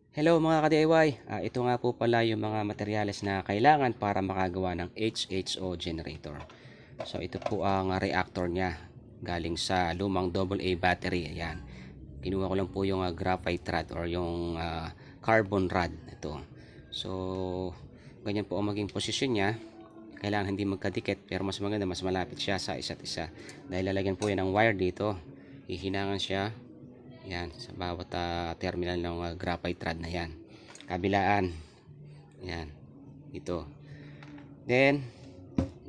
Hello mga ka-DIY, ito nga po pala yung mga materyales na kailangan para makagawa ng HHO generator. So ito po ang reactor niya galing sa lumang AA battery. Ayan. Kinuha ko lang po yung graphite rod or yung carbon rod ito. So ganyan po ang maging posisyon niya. Kailangan hindi magkadikit pero mas maganda mas malapit siya sa isa't isa. Dahil lalagyan po yan ng wire dito. Hihinangan siya. Yan, sa bawat terminal ng graphite rod na yan. Kabilaan. Yan, dito. Then,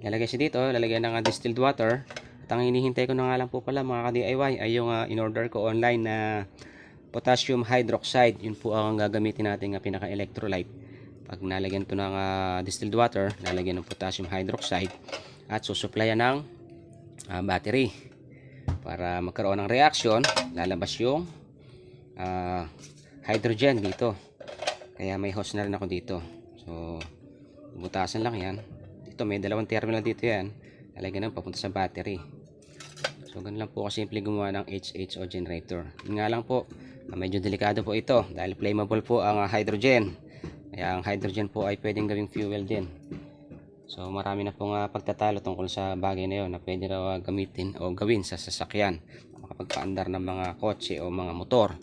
lalagay siya dito, lalagyan ng distilled water. At ang hinihintay ko na nga lang po pala mga ka-DIY ay yung in-order ko online na potassium hydroxide. Yun po ang gagamitin natin pinaka-electrolyte. Pag nalagyan ito ng distilled water, lalagyan ng potassium hydroxide at susuplayan ng battery. Para magkaroon ng reaction, lalabas yung hydrogen dito. Kaya may hose na rin ako dito. So, butasan lang yan. Dito may dalawang terminal dito yan. Lalagyan ng papunta sa battery. So, ganun lang po kasimple gumawa ng HHO generator. Yun nga lang po, medyo delikado po ito dahil flammable po ang hydrogen. Kaya ang hydrogen po ay pwedeng gawing fuel din. So marami na pong pagtatalo tungkol sa bagay na yun na pwede raw gamitin o gawin sa sasakyan, makapagpaandar ng mga kotse o mga motor.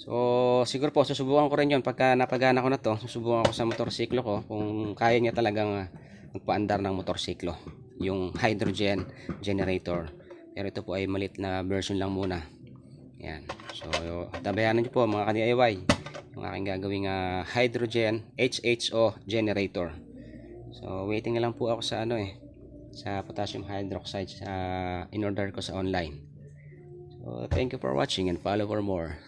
So siguro po susubukan ko rin yun pagka napagana ko na to. Susubukan ko sa motorsiklo ko kung kaya niya talagang magpaandar ng motorsiklo yung hydrogen generator. Pero ito po ay maliit na version lang muna. Yan. So tabayanan nyo po mga ka-DIY yung aking gagawing hydrogen HHO generator. So waiting na lang po ako sa sa potassium hydroxide sa in-order ko sa online. So thank you for watching and follow for more.